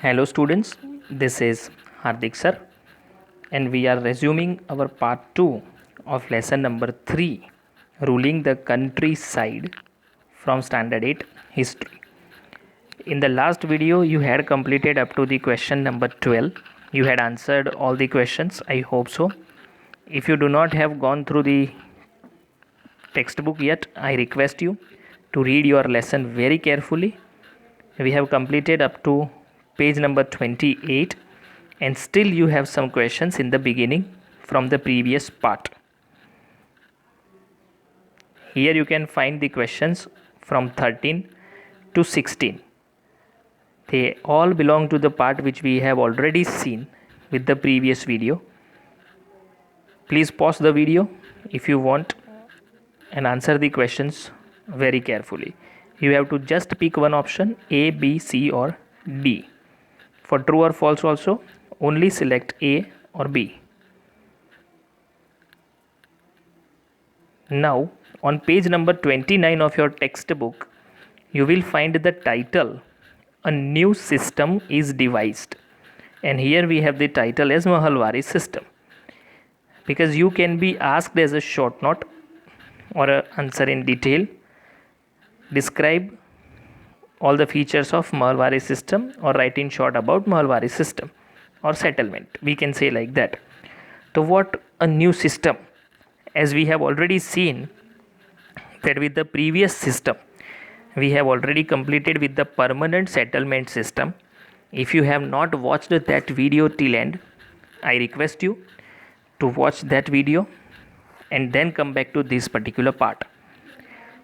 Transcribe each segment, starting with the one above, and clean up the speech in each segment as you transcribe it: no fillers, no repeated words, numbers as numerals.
Hello students, this is Hardik sir and we are resuming our part 2 of lesson number 3, ruling the countryside, from standard 8 history. In the last video you had completed up to the question number 12. You had answered all the questions, I hope so. If you do not have gone through the textbook yet, I request you to read your lesson very carefully. We have completed up to page number 28 and still you have some questions in the beginning from the previous part. Here you can find the questions from 13 to 16. They all belong to the part which we have already seen with the previous video. Please pause the video if you want and answer the questions very carefully. You have to just pick one option, A, B, C or D. For true or false also, only select A or B. Now, on page number 29 of your textbook, you will find the title, A New System is Devised. And here we have the title as Mahalwari System. Because you can be asked as a short note or an answer in detail, describe all the features of Mahalwari system or write in short about Mahalwari system or settlement. We can say like that. So what a new system? As we have already seen that with the previous system, we have already completed with the permanent settlement system. If you have not watched that video till end, I request you to watch that video and then come back to this particular part.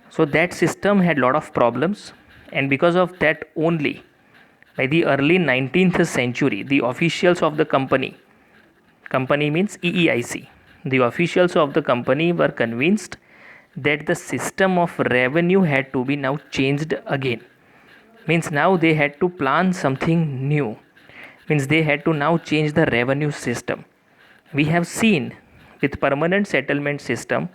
So that system had lot of problems, and because of that only, by the early 19th century, the officials of the company means EEIC, the officials of the company were convinced that the system of revenue had to be now changed again. Means now they had to plan something new. Means they had to now change the revenue system. We have seen with permanent settlement system,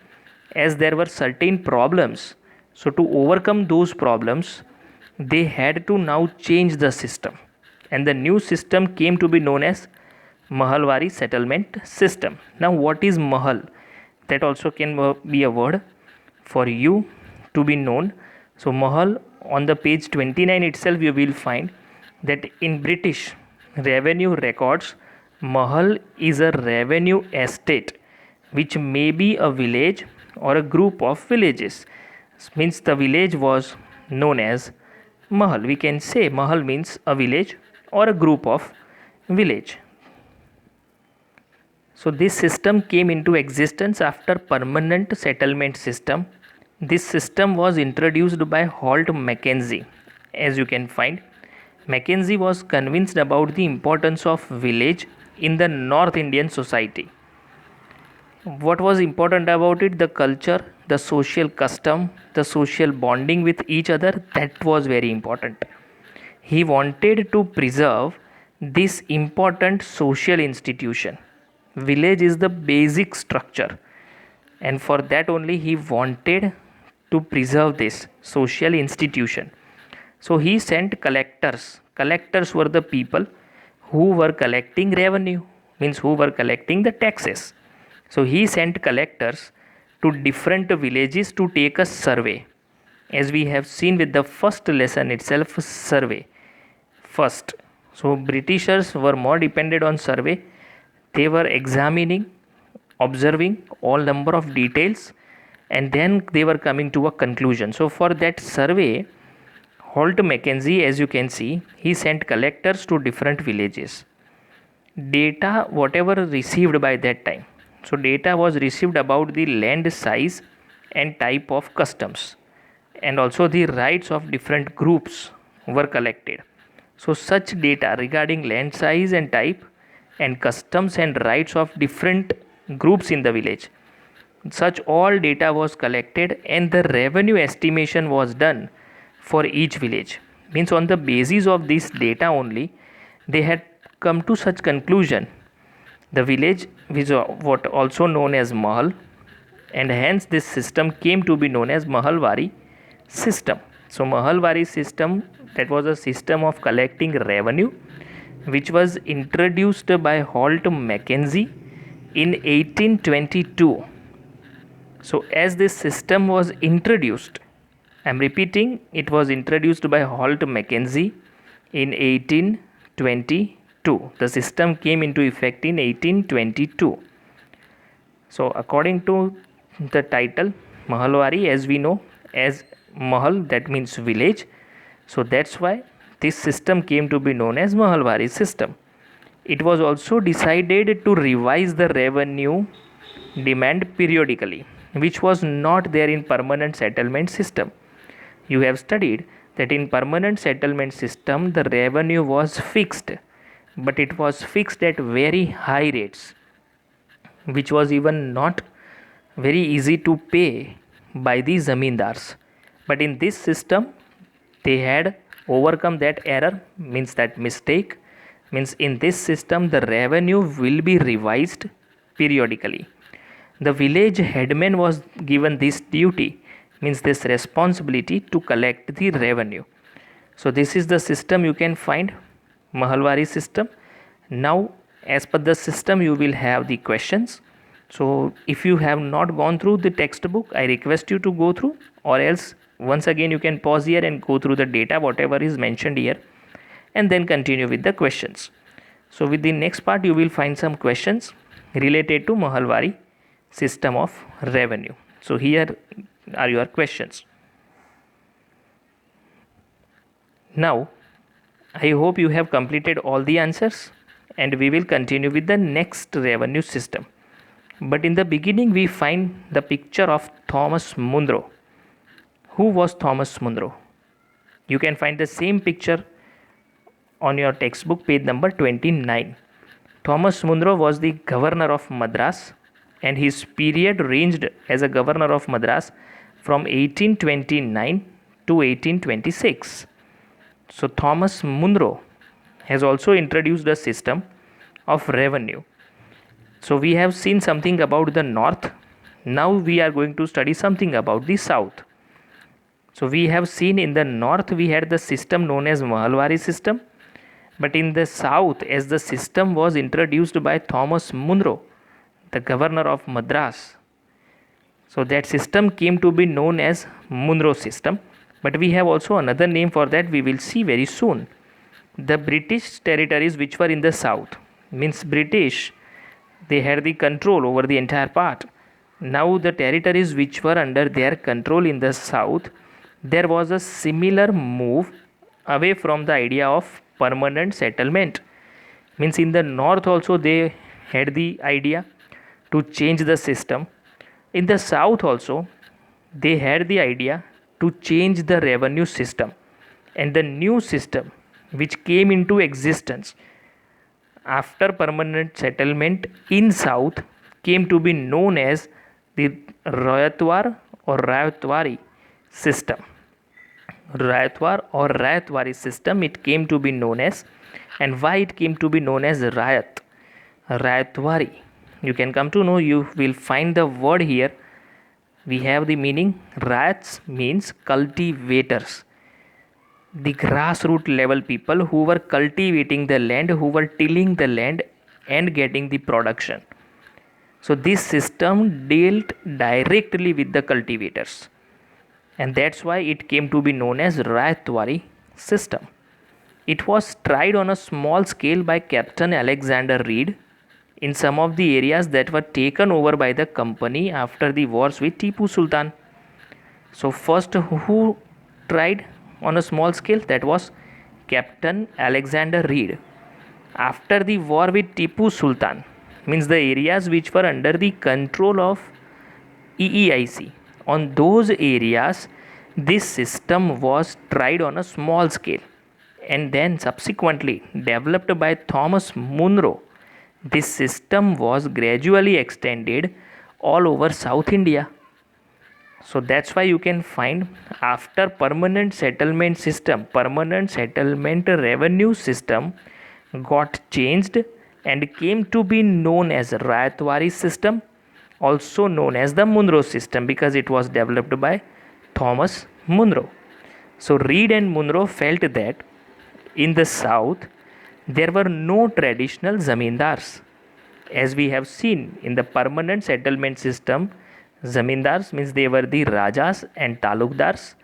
as there were certain problems, so to overcome those problems, they had to now change the system, and the new system came to be known as Mahalwari settlement system. Now what is Mahal? That also can be a word for you to be known. So Mahal, on the page 29 itself you will find that in British revenue records, Mahal is a revenue estate which may be a village or a group of villages. Means the village was known as Mahal. We can say Mahal means a village or a group of village. So this system came into existence after permanent settlement system. This system was introduced by Holt Mackenzie. As you can find, Mackenzie was convinced about the importance of village in the North Indian society. What was important about it? The culture, the social custom, the social bonding with each other, that was very important. He wanted to preserve this important social institution. Village is the basic structure, and for that only he wanted to preserve this social institution. So he sent collectors. Collectors were the people who were collecting revenue, means who were collecting the taxes. So he sent collectors to different villages to take a survey. As we have seen with the first lesson itself, survey first. So Britishers were more dependent on survey. They were examining, observing all number of details, and then they were coming to a conclusion. So for that survey, Holt Mackenzie, as you can see, he sent collectors to different villages. Data whatever received by that time. So data was received about the land size and type of customs, and also the rights of different groups were collected. So such data regarding land size and type and customs and rights of different groups in the village, such all data was collected and the revenue estimation was done for each village. Means on the basis of this data only, they had come to such conclusion. The village was what also known as Mahal, and hence this system came to be known as Mahalwari system. So Mahalwari system, that was a system of collecting revenue which was introduced by Holt Mackenzie in 1822. So as this system was introduced, I'm repeating, it was introduced by Holt Mackenzie in 1822. The system came into effect in 1822. So according to the title, Mahalwari, as we know, as Mahal, that means village. So that's why this system came to be known as Mahalwari system. It was also decided to revise the revenue demand periodically, which was not there in permanent settlement system. You have studied that in permanent settlement system the revenue was fixed, but it was fixed at very high rates, which was even not very easy to pay by the zamindars. But in this system they had overcome that error, means that mistake, means in this system the revenue will be revised periodically. The village headman was given this duty, means this responsibility to collect the revenue. So this is the system you can find, Mahalwari system. Now as per the system you will have the questions. So if you have not gone through the textbook, I request you to go through, or else once again you can pause here and go through the data whatever is mentioned here, and then continue with the questions. So with the next part you will find some questions related to Mahalwari system of revenue. So here are your questions. Now I hope you have completed all the answers, and we will continue with the next revenue system. But in the beginning we find the picture of Thomas Munro. Who was Thomas Munro? You can find the same picture on your textbook, page number 29. Thomas Munro was the governor of Madras, and his period ranged as a governor of Madras from 1829 to 1826. So Thomas Munro has also introduced a system of revenue. So we have seen something about the north. Now we are going to study something about the south. So we have seen in the north we had the system known as Mahalwari system, but in the south, as the system was introduced by Thomas Munro, the governor of Madras, so that system came to be known as Munro system. But we have also another name for that, we will see very soon. The British territories which were in the south, means British, they had the control over the entire part. Now the territories which were under their control in the south, there was a similar move away from the idea of permanent settlement. Means in the north also they had the idea to change the system. In the south also they had the idea to change the revenue system, and the new system which came into existence after permanent settlement in south came to be known as the Rayatwar or Rayatwari system. Rayatwar or Rayatwari system it came to be known as, and why it came to be known as Rayatwari, you can come to know. You will find the word here, we have the meaning. Rayats means cultivators, the grassroots level people who were cultivating the land, who were tilling the land and getting the production. So this system dealt directly with the cultivators, and that's why it came to be known as Rayatwari system. It was tried on a small scale by Captain Alexander Reed in some of the areas that were taken over by the company after the wars with Tipu Sultan. So first who tried on a small scale? That was Captain Alexander Reed. After the war with Tipu Sultan, means the areas which were under the control of EEIC, on those areas this system was tried on a small scale, and then subsequently developed by Thomas Munro. This system was gradually extended all over South India. So that's why you can find after permanent settlement system, permanent settlement revenue system got changed and came to be known as Rayatwari system, also known as the Munro system, because it was developed by Thomas Munro. So Reed and Munro felt that in the south There were no traditional zamindars. As we have seen in the permanent settlement system, zamindars means they were the rajas and talukdars.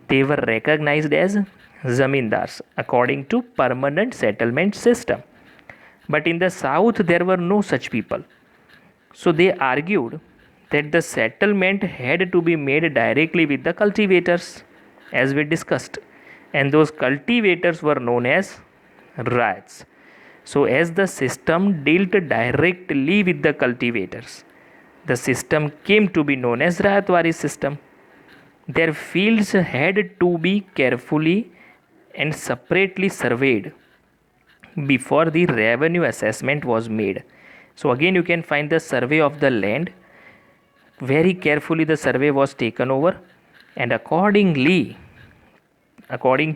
They were recognized as zamindars according to permanent settlement system. But in the south there were no such people. So they argued that the settlement had to be made directly with the cultivators, as we discussed, and those cultivators were known as rats. So, as the system dealt directly with the cultivators, the system came to be known as Rayatwari system. Their fields had to be carefully and separately surveyed before the revenue assessment was made. So, again, you can find the survey of the land. Very carefully, the survey was taken over, and according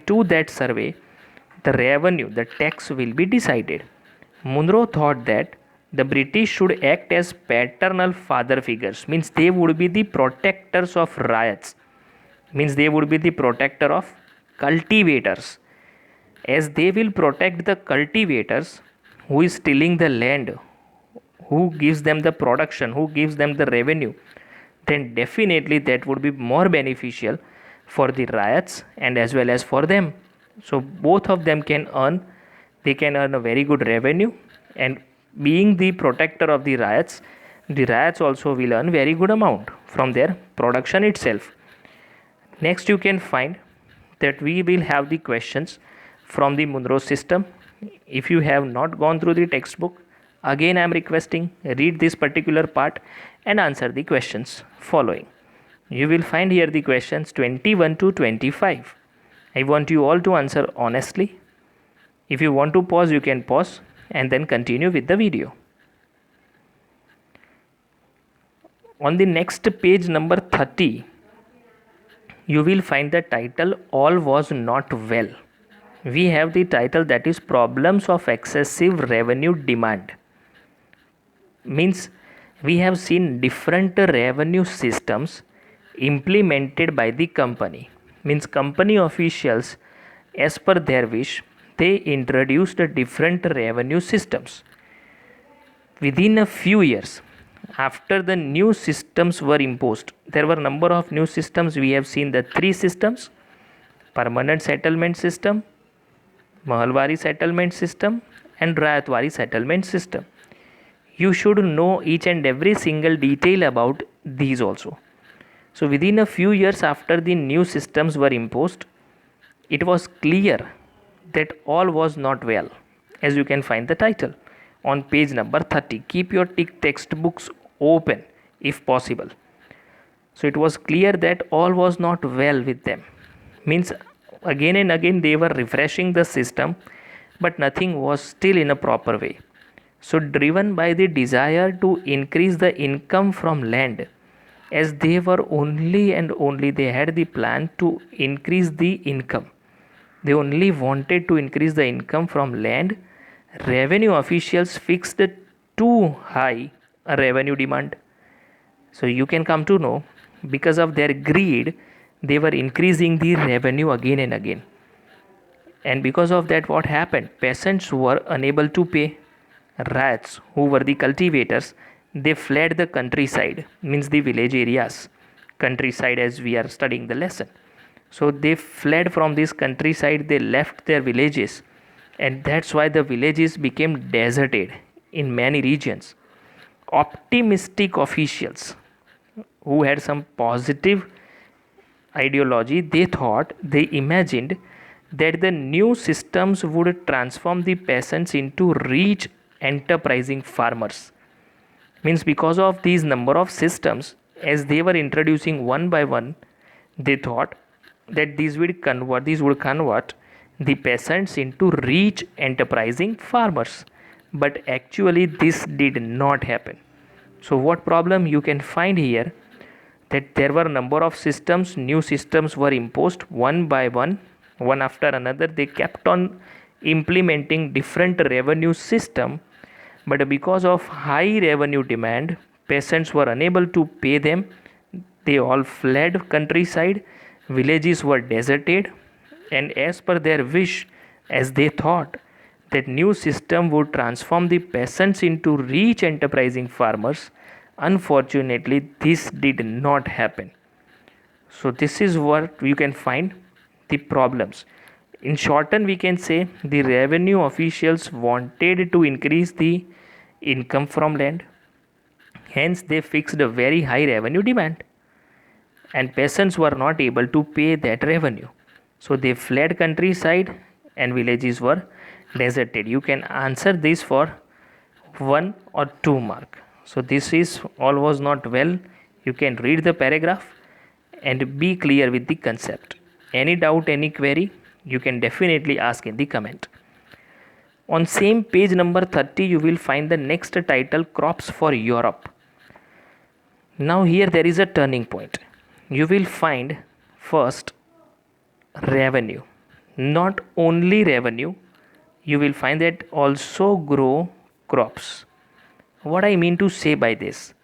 to that survey, the revenue, the tax will be decided. Munro thought that the British should act as paternal father figures, means they would be the protectors of riots, means they would be the protector of cultivators. As they will protect the cultivators who is tilling the land, who gives them the production, who gives them the revenue, then definitely that would be more beneficial for the riots and as well as for them. So both of them can earn, they can earn a very good revenue, and being the protector of the riots also will earn very good amount from their production itself. Next you can find that we will have the questions from the Munro system. If you have not gone through the textbook, again I am requesting read this particular part and answer the questions following. You will find here the questions 21 to 25. I want you all to answer honestly. If you want to pause, you can pause and then continue with the video. On the next page number 30, you will find the title All Was Not Well. We have the title that is Problems of Excessive Revenue Demand. Means we have seen different revenue systems implemented by the company. Means company officials, as per their wish, they introduced different revenue systems. Within a few years after the new systems were imposed, there were number of new systems. We have seen the three systems: permanent settlement system, Mahalwari settlement system, and Rayatwari settlement system. You should know each and every single detail about these also. So within a few years after the new systems were imposed, it was clear that all was not well, as you can find the title on page number 30. Keep your textbooks open if possible. So it was clear that all was not well with them. Means again and again they were refreshing the system, but nothing was still in a proper way. So driven by the desire to increase the income from land, as they were they had the plan to increase the income. They only wanted to increase the income from land. Revenue officials fixed too high a revenue demand. So you can come to know, because of their greed, they were increasing the revenue again and again. And because of that, what happened? Peasants were unable to pay. Rats, who were the cultivators, they fled the countryside, means the village areas. Countryside, as we are studying the lesson. So they fled from this countryside, they left their villages, and that's why the villages became deserted in many regions. Optimistic officials who had some positive ideology, they imagined that the new systems would transform the peasants into rich enterprising farmers. Means because of these number of systems, as they were introducing one by one, they thought that these would convert the peasants into rich enterprising farmers. But actually this did not happen. So what problem you can find here? That there were number of systems, new systems were imposed one by one after another. They kept on implementing different revenue system, but because of high revenue demand, peasants were unable to pay them. They all fled countryside, villages were deserted, and as per their wish, as they thought that new system would transform the peasants into rich enterprising farmers. Unfortunately, this did not happen. So this is what you can find the problems. In shorten, we can say the revenue officials wanted to increase the income from land. Hence, they fixed a very high revenue demand, and peasants were not able to pay that revenue. So they fled countryside and villages were deserted. You can answer this for 1 or 2 mark. So this is all was not well. You can read the paragraph and be clear with the concept. Any doubt, any query, you can definitely ask in the comment. On same page number 30, you will find the next title, Crops for Europe. Now here there is a turning point. You will find first revenue. Not only revenue, you will find that also grow crops. What I mean to say by this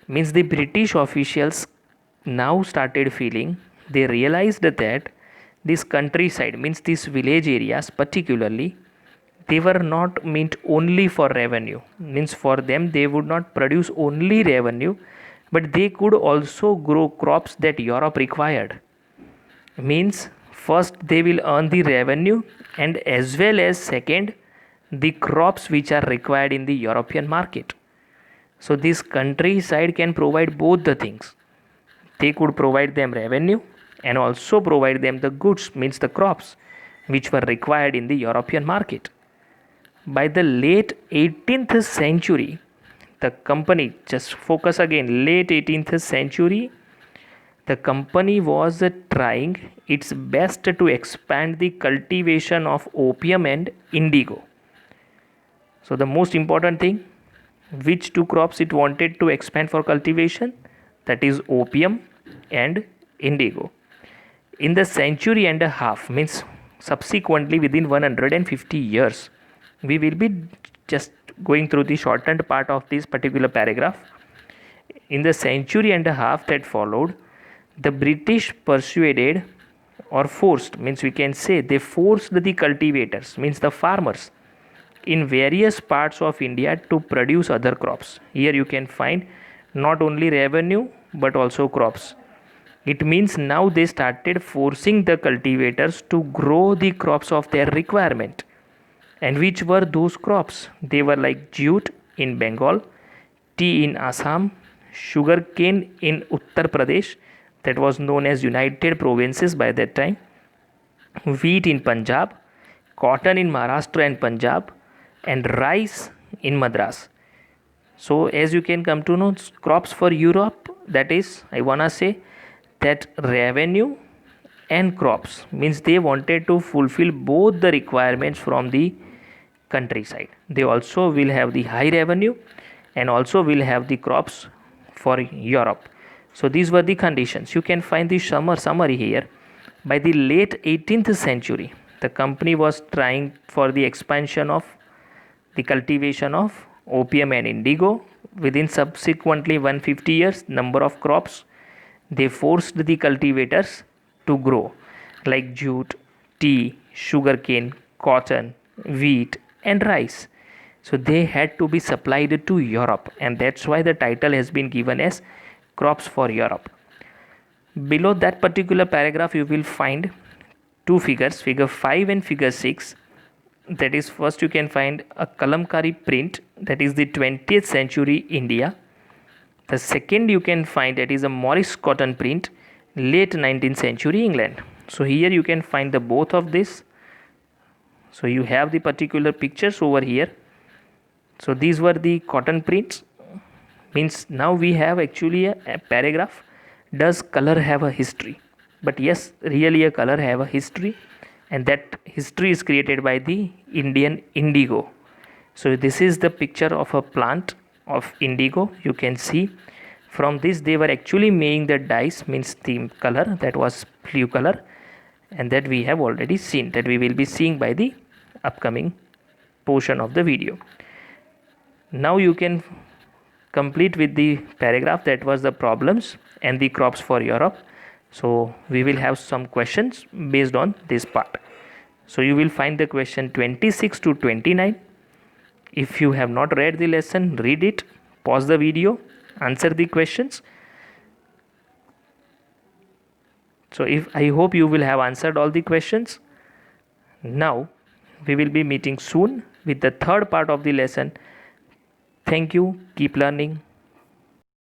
means the British officials now started feeling, they realized that this countryside, means these village areas particularly, they were not meant only for revenue. Means for them they would not produce only revenue, but they could also grow crops that Europe required. Means first they will earn the revenue, and as well as second the crops which are required in the European market. So this countryside can provide both the things. They could provide them revenue and also provide them the goods, means the crops which were required in the European market. By the late 18th century, the company, just focus again, late 18th century, the company was trying its best to expand the cultivation of opium and indigo. So the most important thing, which two crops it wanted to expand for cultivation, that is opium and indigo. In the century and a half, means subsequently within 150 years, we will be just going through the shortened part of this particular paragraph. In the century and a half that followed, the British persuaded or forced, means we can say they forced the cultivators, means the farmers in various parts of India to produce other crops. Here you can find not only revenue but also crops. It means now they started forcing the cultivators to grow the crops of their requirement. And which were those crops? They were like jute in Bengal, tea in Assam, sugarcane in Uttar Pradesh, that was known as United Provinces by that time, wheat in Punjab, cotton in Maharashtra and Punjab, and rice in Madras. So as you can come to know, crops for Europe, that is, I wanna say that revenue and crops, means they wanted to fulfill both the requirements from the countryside. They also will have the high revenue and also will have the crops for Europe. So these were the conditions. You can find the summary here. By the late 18th century, the company was trying for the expansion of the cultivation of opium and indigo. Within subsequently 150 years, number of crops they forced the cultivators to grow, like jute, tea, sugarcane, cotton, wheat and rice. So they had to be supplied to Europe, and that's why the title has been given as Crops for Europe. Below that particular paragraph you will find two figures, figure 5 and figure 6. That is, first you can find a kalamkari print, that is the 20th century India. The second you can find, that is a Morris cotton print, late 19th century England. So here you can find the both of this. So you have the particular pictures over here. So these were the cotton prints. Means now we have actually a paragraph, does color have a history? But yes, really a color have a history, and that history is created by the Indian indigo. So this is the picture of a plant of indigo. You can see from this they were actually making the dyes, means the color, that was blue color, and that we have already seen, that we will be seeing by the upcoming portion of the video. Now you can complete with the paragraph, that was the problems and the crops for Europe. So we will have some questions based on this part. So you will find the question 26 to 29. If you have not read the lesson, read it, pause the video, answer the questions. So I hope you will have answered all the questions. Now we will be meeting soon with the third part of the lesson. Thank you. Keep learning.